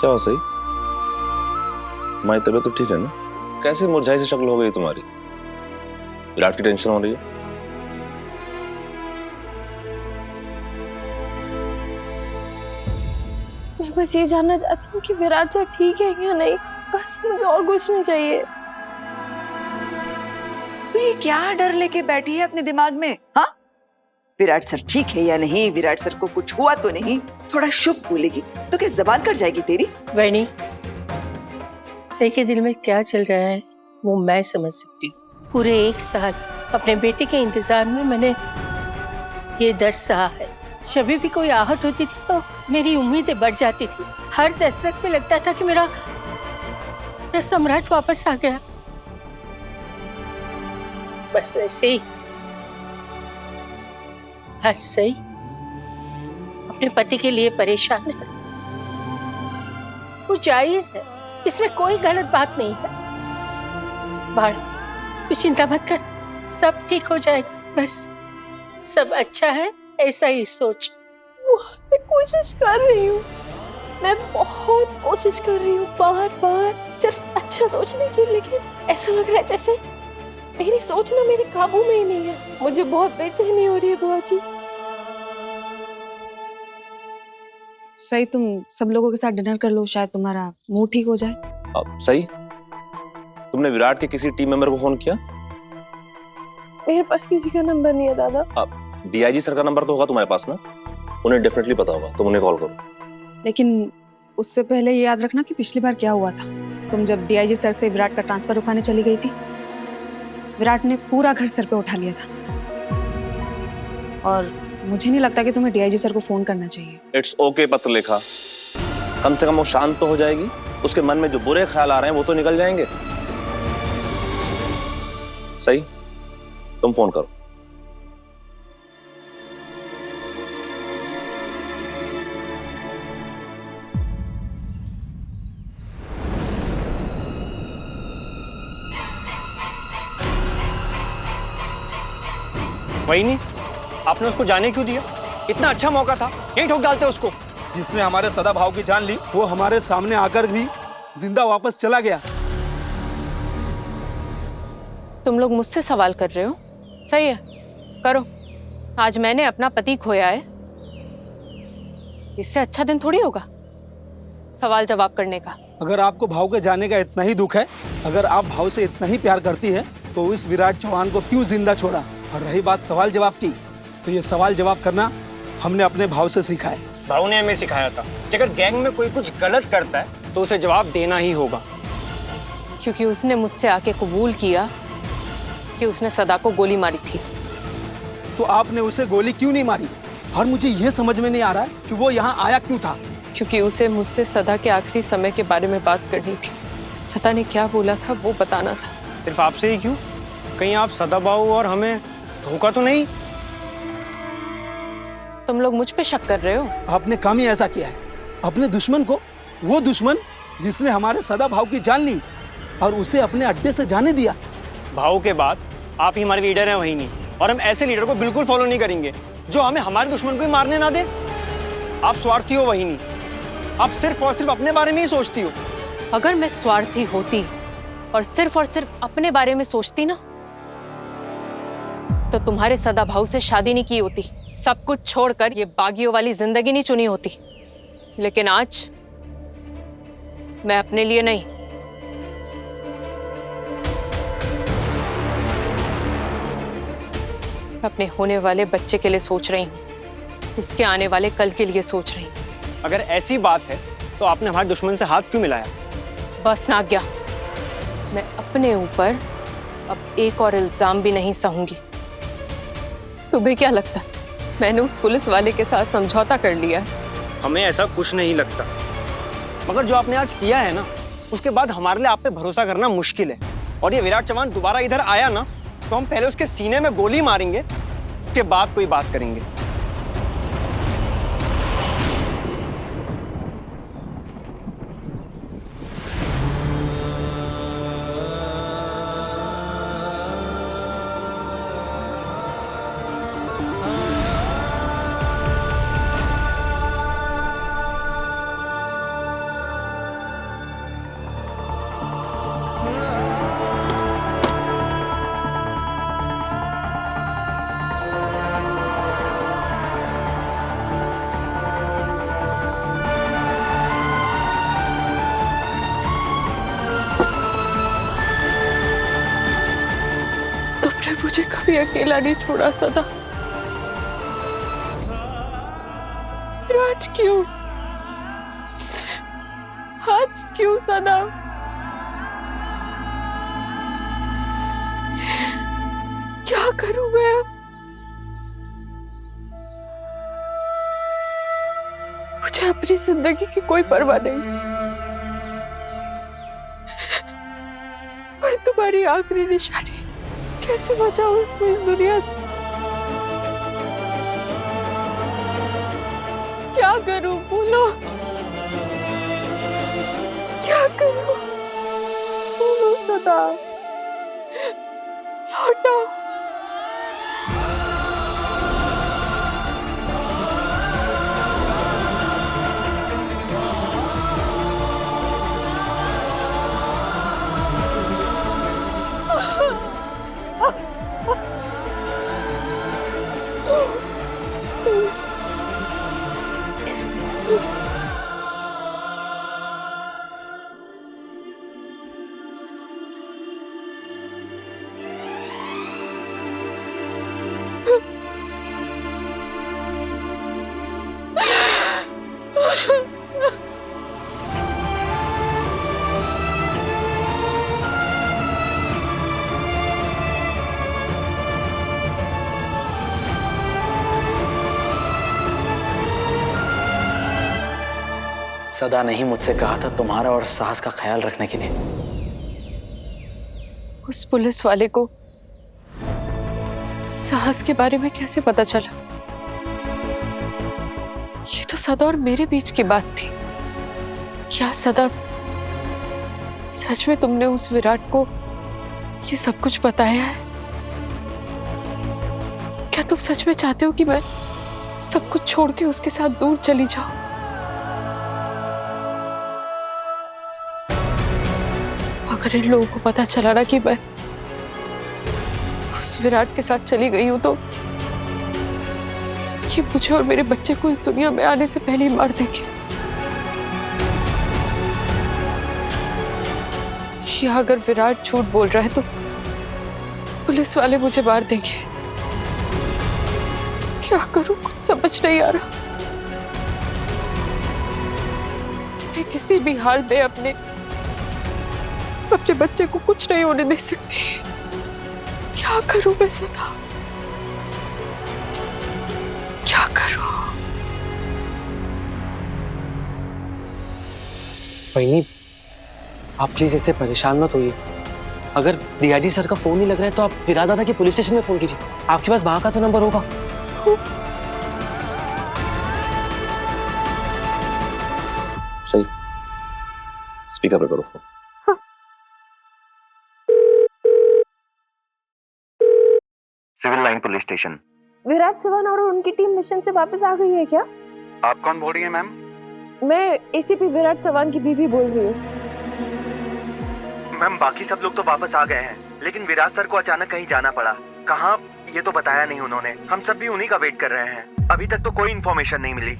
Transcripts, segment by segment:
क्या हो सही? तुम्हारी तबीयत तो ठीक है ना? कैसे मुरझाई सी शक्ल हो गई तुम्हारी? विराट की टेंशन हो रही है? मैं बस ये जानना चाहती हूँ कि विराट सर ठीक है या नहीं, बस मुझे और कुछ नहीं चाहिए। तो ये क्या डर लेके बैठी है अपने दिमाग में? हाँ, विराट सर ठीक है या नहीं, विराट सर को कुछ हुआ तो नहीं, थोड़ा शुभ बोलेगी तो क्या जबान कट जाएगी तेरी? वैनी, सही के दिल में क्या चल रहा है वो मैं समझ सकती हूँ। पूरे 1 साल अपने बेटे के इंतजार में मैंने ये दर्द सहा है। जब भी कोई आहट होती थी तो मेरी उम्मीदें बढ़ जाती थी। हर दस्तक में लगता था कि मेरा सम्राट वापस आ गया। बस वैसे ही आज सही अपने पति के लिए परेशान है। वो जायज है, इसमें कोई गलत बात नहीं है। बाढ़, तू चिंता मत कर, सब ठीक हो जाएगा। बस सब अच्छा है ऐसा ही सोच। मैं कोशिश कर रही हूँ, मैं बहुत कोशिश कर रही हूँ बार बार सिर्फ अच्छा सोचने की, लेकिन ऐसा लग रहा है जैसे मेरी सोच ना मेरे काबू में ही नहीं है। मुझे बहुत बेचैनी हो रही है बुआ जी। सही, तुम सब लोगों के साथ डिनर कर लो, शायद तुम्हारा मूड ठीक हो जाए। सही, तुमने विराट के किसी टीम मेंबर को फोन किया? मेरे पास किसी का नंबर नहीं है दादा। डीआईजी सर का नंबर तो होगा तुम्हारे पास ना? उन्हें डेफिनेटली पता होगा, तुम उन्हें कॉल करो। लेकिन उससे पहले ये याद रखना कि पिछली बार क्या हुआ था। तुम जब डीआईजी सर से विराट का ट्रांसफर रुकाने चली गई थी, विराट ने पूरा घर सर पे उठा लिया था। और मुझे नहीं लगता कि तुम्हें डीआईजी सर को फोन करना चाहिए। इट्स ओके पत्रलेखा, कम से कम वो शांत तो हो जाएगी, उसके मन में जो बुरे ख्याल आ रहे हैं वो तो निकल जाएंगे। सही, तुम फोन करो। वही नहीं, आपने उसको जाने क्यों दिया? इतना अच्छा मौका था, यहीं ठोक डालते उसको। जिसने हमारे सदाभाव की जान ली वो हमारे सामने आकर भी जिंदा वापस चला गया। तुम लोग मुझसे सवाल कर रहे हो? सही है, करो। आज मैंने अपना पति खोया है, इससे अच्छा दिन थोड़ी होगा सवाल जवाब करने का। अगर आपको भाव के जाने का इतना ही दुख है, अगर आप भाव से इतना ही प्यार करती है, तो इस विराट चौहान को क्यों जिंदा छोड़ा? और रही बात सवाल जवाब की, तो ये सवाल जवाब करना हमने अपने भाव से सीखा है। भाऊ ने हमें सिखाया था कि अगर गैंग में कोई कुछ गलत करता है तो उसे जवाब देना ही होगा। क्योंकि उसने मुझसे आके कबूल किया कि उसने सदा को गोली मारी थी। तो आपने उसे गोली क्यों नहीं मारी? और मुझे ये समझ में नहीं आ रहा है कि वो यहाँ आया क्यों था। क्योंकि उसे मुझसे सदा के आखिरी समय के बारे में बात करनी थी। सदा ने क्या बोला था वो बताना था। सिर्फ आपसे ही क्यों? कहीं आप सदाभाऊ और हमें धोखा तो नहीं? तुम लोग मुझ पे शक कर रहे हो? आपने काम ही ऐसा किया है, अपने दुश्मन को, वो दुश्मन जिसने हमारे सदाभाव की जान ली और उसे अपने अड्डे से जाने दिया। भाऊ के बाद आप ही हमारे लीडर हैं, वही नहीं। और हम ऐसे लीडर को बिल्कुल फॉलो नहीं करेंगे जो हमें हमारे दुश्मन को ही मारने ना दे। आप स्वार्थी हो, वही नहीं। आप सिर्फ और सिर्फ अपने बारे में ही सोचती हो। अगर मैं स्वार्थी होती और सिर्फ अपने बारे में सोचती ना, तो तुम्हारे सदाभाऊ से शादी नहीं की होती, सब कुछ छोड़कर ये बागियों वाली जिंदगी नहीं चुनी होती। लेकिन आज मैं अपने लिए नहीं, अपने होने वाले बच्चे के लिए सोच रही हूँ, उसके आने वाले कल के लिए सोच रही हूँ। अगर ऐसी बात है तो आपने हमारे दुश्मन से हाथ क्यों मिलाया? बस नाग्या, मैं अपने ऊपर अब एक और इल्जाम भी नहीं सहूंगी। तुम्हें क्या लगता है मैंने उस पुलिस वाले के साथ समझौता कर लिया है? हमें ऐसा कुछ नहीं लगता, मगर जो आपने आज किया है ना, उसके बाद हमारे लिए आप पे भरोसा करना मुश्किल है। और ये विराट चौहान दोबारा इधर आया ना, तो हम पहले उसके सीने में गोली मारेंगे, उसके बाद कोई बात करेंगे। कभी अकेला नहीं छोड़ा सदा। फिर आज क्यों? आज क्यों सदा? क्या करूं मैं अब? मुझे अपनी जिंदगी की कोई परवाह नहीं, पर तुम्हारी आखिरी निशानी कैसे बचाऊं इसको इस दुनिया से? क्या करूं? बोलो, क्या करूं? बोलो सदा, लौटो। सदा ने ही मुझसे कहा था तुम्हारा और साहस का ख्याल रखने के लिए। उस पुलिस वाले को साहस के बारे में कैसे पता चला? ये तो सदा और मेरे बीच की बात थी। क्या सदा, सच में तुमने उस विराट को ये सब कुछ बताया है? क्या तुम सच में चाहते हो कि मैं सब कुछ छोड़ के उसके साथ दूर चली जाऊं? अगर इन लोगों को पता चला ना कि मैं उस विराट के साथ चली गई हूं, तो ये मुझे और मेरे बच्चे को इस दुनिया में आने से पहले ही मार देंगे। या अगर विराट झूठ बोल रहा है तो पुलिस वाले मुझे मार देंगे। क्या करूं, कुछ समझ नहीं आ रहा। मैं किसी भी हाल में अपने बच्चे को कुछ नहीं होने दे सकती। क्या करूं मैं सदा, क्या करूं? वहीनी, आप प्लीज ऐसे परेशान मत होइए। अगर डीआईजी सर का फोन नहीं लग रहा है तो आप विराट दादा के पुलिस स्टेशन में फोन कीजिए। आपके पास वहां का तो नंबर होगा। सही, स्पीकर पे करो phone. Civil line police station. Virat Chavan और उनकी टीम मिशन से वापस आ गई है क्या? आप कौन बोल रही हैं मैम? मैं एसीपी विराट चव्हाण की बीवी बोल रही हूँ। मैम बाकी सब लोग तो वापस आ गए हैं, लेकिन विराट सर को अचानक कहीं जाना पड़ा। कहाँ ये तो बताया नहीं उन्होंने। हम सब भी उन्हीं का वेट कर रहे हैं। अभी तक तो कोई इन्फॉर्मेशन नहीं मिली।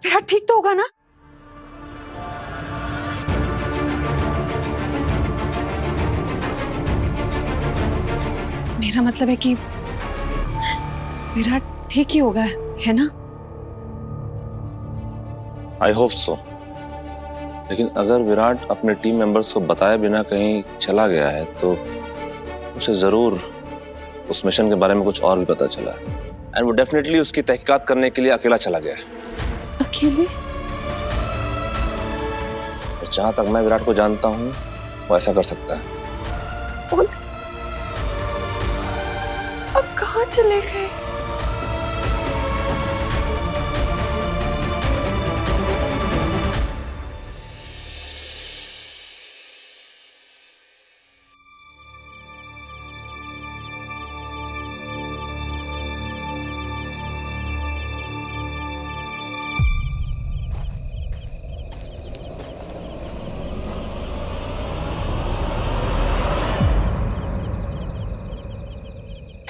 विराट ठीक तो होगा ना? मेरा मतलब है कि विराट ठीक ही होगा, है ना? I hope so. लेकिन अगर विराट अपने टीम मेंबर्स को बताए बिना कहीं चला गया है तो उसे जरूर उस मिशन के बारे में कुछ और भी पता चला है, एंड वो डेफिनेटली उसकी तहकीकात करने के लिए अकेला चला गया है। अकेले? और जहां तक मैं विराट को जानता हूं वो ऐसा कर सकता है। अब कहाँ चले गए?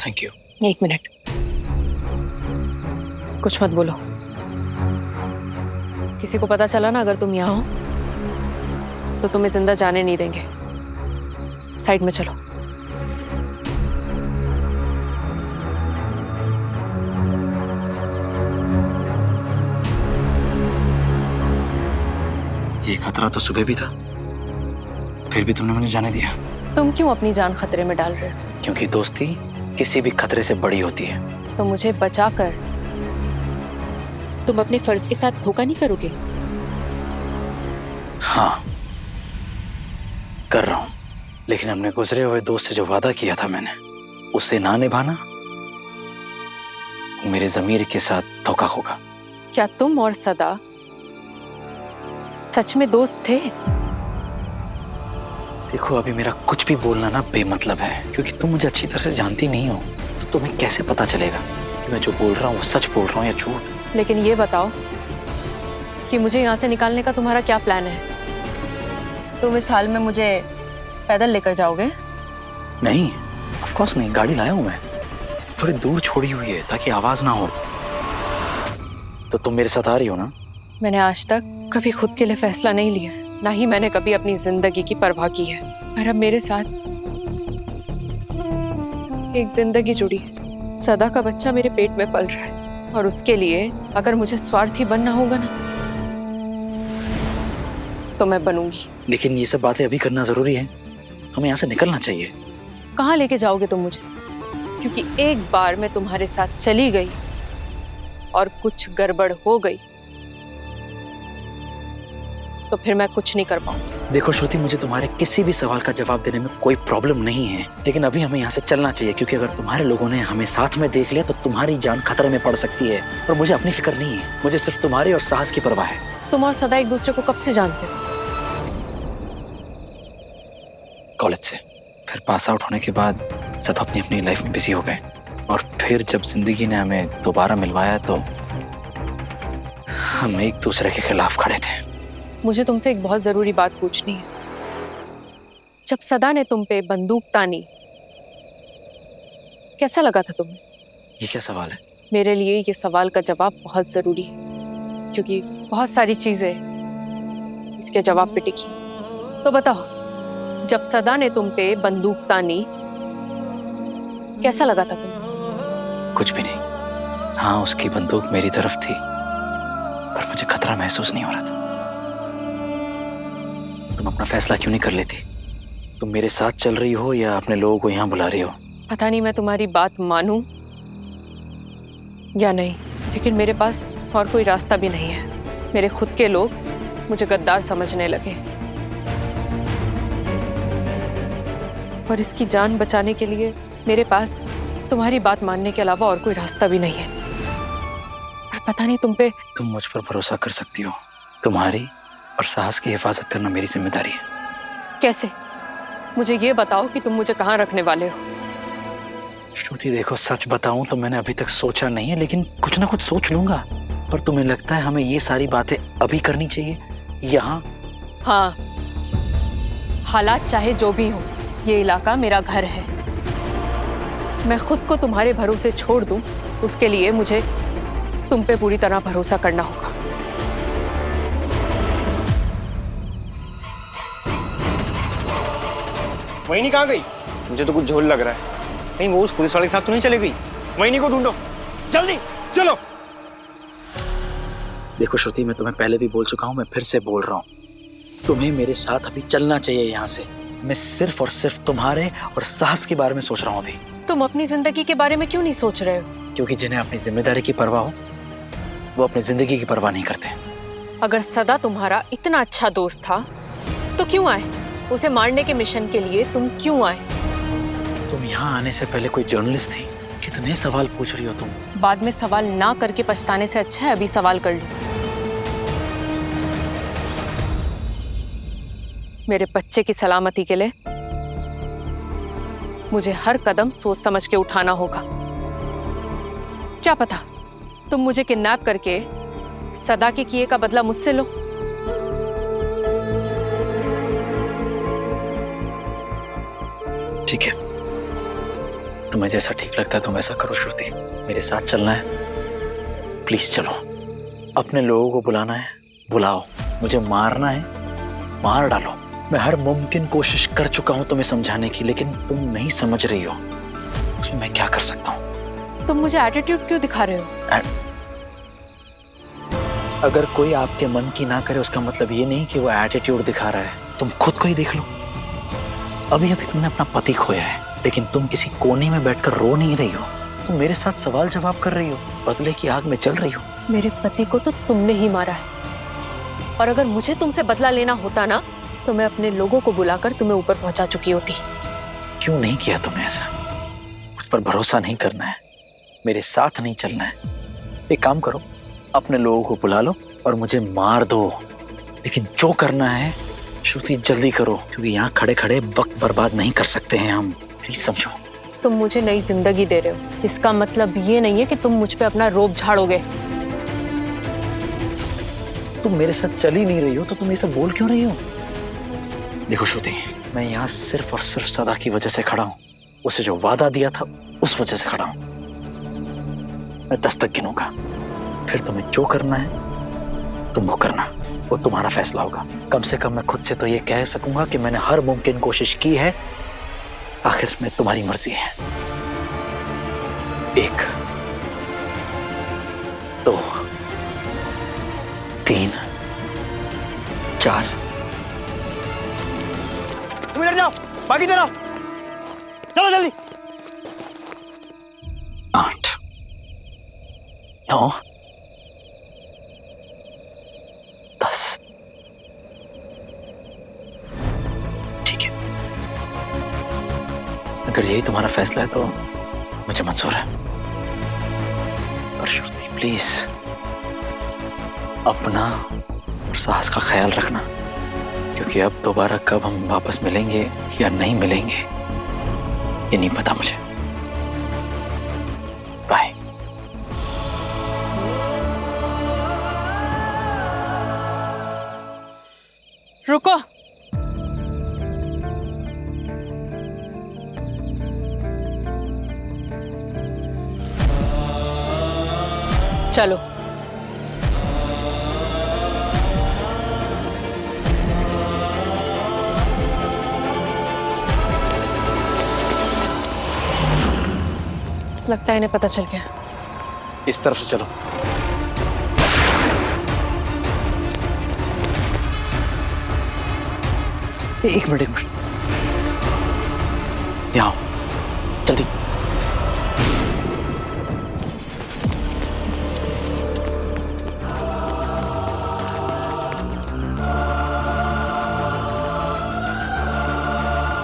Thank you. एक मिनट, कुछ मत बोलो। किसी को पता चला ना अगर तुम यहाँ हो तो तुम्हें जिंदा जाने नहीं देंगे। साइड में चलो। ये खतरा तो सुबह भी था, फिर भी तुमने मुझे जाने दिया। तुम क्यों अपनी जान खतरे में डाल रहे हो? क्योंकि दोस्ती किसी भी खतरे से बड़ी होती है। तो मुझे बचाकर तुम अपने फर्ज के साथ धोखा नहीं करोगे? हाँ, कर रहा हूं, लेकिन अपने गुजरे हुए दोस्त से जो वादा किया था मैंने, उसे ना निभाना मेरे ज़मीर के साथ धोखा होगा। क्या तुम और सदा सच में दोस्त थे? देखो, अभी मेरा कुछ भी बोलना ना बेमतलब है, क्योंकि तुम मुझे अच्छी तरह से जानती नहीं हो, तो तुम्हें कैसे पता चलेगा कि मैं जो बोल रहा हूँ वो सच बोल रहा हूँ या झूठ। लेकिन ये बताओ कि मुझे यहाँ से निकालने का तुम्हारा क्या प्लान है? तुम इस हाल में मुझे पैदल लेकर जाओगे? नहीं, ऑफ कोर्स नहीं, गाड़ी लाया हूँ मैं, थोड़ी दूर छोड़ी हुई है ताकि आवाज ना हो। तो तुम मेरे साथ आ रही हो ना? मैंने आज तक कभी खुद के लिए फैसला नहीं लिया, ना ही मैंने कभी अपनी जिंदगी की परवाह की है। और अब मेरे साथ एक जिंदगी जुड़ी है। सदा का बच्चा मेरे पेट में पल रहा है, और उसके लिए अगर मुझे स्वार्थी बनना होगा ना, तो मैं बनूंगी। लेकिन ये सब बातें अभी करना जरूरी है, हमें यहाँ से निकलना चाहिए। कहाँ लेके जाओगे तुम मुझे? क्योंकि एक बार मैं तुम्हारे साथ चली गई और कुछ गड़बड़ हो गई तो फिर मैं कुछ नहीं कर पाऊंगी। देखो श्रुति, मुझे तुम्हारे किसी भी सवाल का जवाब देने में कोई प्रॉब्लम नहीं है, लेकिन अभी हमें यहाँ से चलना चाहिए, क्योंकि अगर तुम्हारे लोगों ने हमें साथ में देख लिया तो तुम्हारी जान खतरे में पड़ सकती है। और मुझे अपनी फिक्र नहीं है, मुझे सिर्फ तुम्हारे और साहस की परवाह है। तुम और सदा एक दूसरे को कब से जानते हो? कॉलेज से। फिर पास आउट होने के बाद सब अपनी अपनी लाइफ में बिजी हो गए, और फिर जब जिंदगी ने हमें दोबारा मिलवाया तो हम एक दूसरे के खिलाफ खड़े थे। मुझे तुमसे एक बहुत जरूरी बात पूछनी है। जब सदा ने तुम पे बंदूक तानी, कैसा लगा था तुम्हें? ये क्या सवाल है? मेरे लिए ये सवाल का जवाब बहुत जरूरी है, क्योंकि बहुत सारी चीजें इसके जवाब पे टिकी। तो बताओ, जब सदा ने तुम पे बंदूक तानी, कैसा लगा था तुम्हें? कुछ भी नहीं। हाँ, उसकी बंदूक मेरी तरफ थी, पर मुझे खतरा महसूस नहीं हो रहा था। तुम अपना फैसला क्यों नहीं कर लेती? तुम मेरे साथ चल रही हो या अपने लोगों को यहाँ बुला रही हो? पता नहीं मैं तुम्हारी बात मानूं या नहीं, लेकिन मेरे पास और कोई रास्ता भी नहीं है। मेरे खुद के लोग मुझे गद्दार समझने लगे, और इसकी जान बचाने के लिए मेरे पास तुम्हारी बात मानने के अलावा और कोई रास्ता भी नहीं है। और पता नहीं तुम मुझ पर भरोसा कर सकती हो। तुम्हारी और साहस की हिफाजत करना मेरी जिम्मेदारी है। कैसे? मुझे ये बताओ कि तुम मुझे कहाँ रखने वाले हो? श्रुति देखो, सच बताऊं तो मैंने अभी तक सोचा नहीं है, लेकिन कुछ ना कुछ सोच लूंगा। पर तुम्हें लगता है हमें ये सारी बातें अभी करनी चाहिए यहाँ? हाँ, हालात चाहे जो भी हो, ये इलाका मेरा घर है। मैं खुद को तुम्हारे भरोसे छोड़ दूं, उसके लिए मुझे तुम पे पूरी तरह भरोसा करना होगा। वहीनी कहाँ गई? मुझे तो कुछ झोल लग रहा है। कहीं वो उस पुलिस वाले के साथ तो नहीं चली गई? वहीनी को ढूंढो, जल्दी चलो। देखो श्रुति, मैं तुम्हें पहले भी बोल चुका हूँ, मैं फिर से बोल रहा हूँ, तुम्हें मेरे साथ अभी चलना चाहिए यहाँ से। मैं सिर्फ और सिर्फ तुम्हारे और साहस के बारे में सोच रहा हूँ अभी। तुम अपनी जिंदगी के बारे में क्यों नहीं सोच रहे हो? क्योंकि जिन्हें अपनी जिम्मेदारी की परवाह हो, वो अपनी जिंदगी की परवाह नहीं करते। अगर सदा तुम्हारा इतना अच्छा दोस्त था तो क्यों आए? उसे मारने के मिशन के लिए तुम क्यों आए? तुम यहाँ आने से पहले कोई जर्नलिस्ट थी? कितने सवाल पूछ रही हो तुम? बाद में सवाल ना करके पछताने से अच्छा है अभी सवाल कर लो। मेरे बच्चे की सलामती के लिए मुझे हर कदम सोच समझ के उठाना होगा। क्या पता तुम मुझे किडनैप करके सदा के किए का बदला मुझसे लो। ठीक है, तुम्हें जैसा ठीक लगता है तुम ऐसा करो श्रुति। मेरे साथ चलना है, प्लीज चलो। अपने लोगों को बुलाना है, बुलाओ। मुझे मारना है, मार डालो। मैं हर मुमकिन कोशिश कर चुका हूं तुम्हें समझाने की, लेकिन तुम नहीं समझ रही हो। उसमें मैं क्या कर सकता हूँ? तुम मुझे एटीट्यूड क्यों दिखा रहे हो? अगर कोई आपके मन की ना करे उसका मतलब ये नहीं कि वो एटीट्यूड दिखा रहा है। तुम खुद को ही देख लो। अभी अभी तुमने अपना पति खोया है, लेकिन तुम किसी कोने में बैठकर रो नहीं रही हो। तुम मेरे साथ सवाल जवाब कर रही हो, बदले की आग में जल रही हो। मेरे पति को तो तुमने ही मारा है, और अगर मुझे तुमसे बदला लेना होता ना तो मैं अपने लोगों को बुलाकर तुम्हें ऊपर पहुंचा चुकी होती। क्यों नहीं किया तुमने ऐसा? मुझ पर भरोसा नहीं करना है, मेरे साथ नहीं चलना है। एक काम करो, अपने लोगों को बुला लो और मुझे मार दो, लेकिन जो करना है श्रुति जल्दी करो, क्योंकि यहाँ खड़े खड़े वक्त बर्बाद नहीं कर सकते हैं हम। प्लीज समझो। तुम मुझे नई जिंदगी दे रहे हो, इसका मतलब ये नहीं है कि तुम मुझ पे अपना रोब झाड़ोगे। तुम मेरे साथ चल ही नहीं रही हो तो तुम ये सब बोल क्यों रही हो? देखो श्रुति, मैं यहाँ सिर्फ और सिर्फ सदा की वजह से खड़ा हूँ। उसे जो वादा दिया था उस वजह से खड़ा हूँ। मैं 10 तक गिनूंगा, फिर तुम्हें जो करना है तुम वो करना, वो तुम्हारा फैसला होगा। कम से कम मैं खुद से तो ये कह सकूंगा कि मैंने हर मुमकिन कोशिश की है। आखिर में तुम्हारी मर्जी है। 1 2 3 4 तुम इधर जाओ, बाकी देना। चलो जल्दी। 8 9 10। ठीक है, अगर यही तुम्हारा फैसला है तो मुझे मंजूर है। और श्रुति प्लीज अपना और साहस का ख्याल रखना, क्योंकि अब दोबारा कब हम वापस मिलेंगे या नहीं मिलेंगे ये नहीं पता मुझे। बाय। रुको। चलो। लगता है इन्हें पता चल गया। इस तरफ से चलो। एक मिनट यहाँ आओ, जल्दी।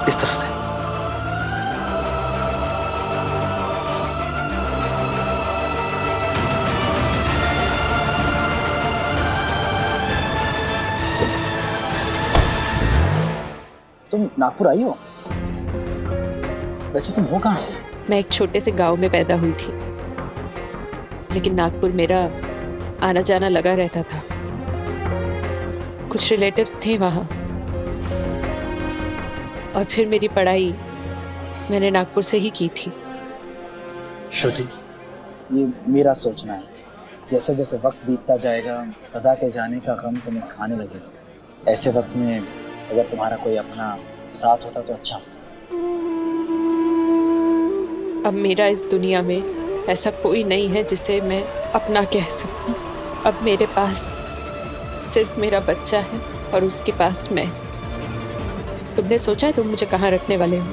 इस तरफ से। तुम नागपुर आई हो? वैसे तुम हो कहाँ से? मैं एक छोटे से गांव में पैदा हुई थी, लेकिन नागपुर मेरा आना जाना लगा रहता था। कुछ रिलेटिव्स थे वहाँ, और फिर मेरी पढ़ाई मैंने नागपुर से ही की थी। श्रुति, ये मेरा सोचना है। जैसे जैसे वक्त बीतता जाएगा सदा के जाने का गम तुम्हें खाने लगेगा। ऐसे वक्त में अगर तुम्हारा कोई अपना साथ होता तो अच्छा होता। अब मेरा इस दुनिया में ऐसा कोई नहीं है जिसे मैं अपना कह सकूं। अब मेरे पास सिर्फ मेरा बच्चा है और उसके पास मैं। तुमने सोचा है तुम मुझे कहाँ रखने वाले हो?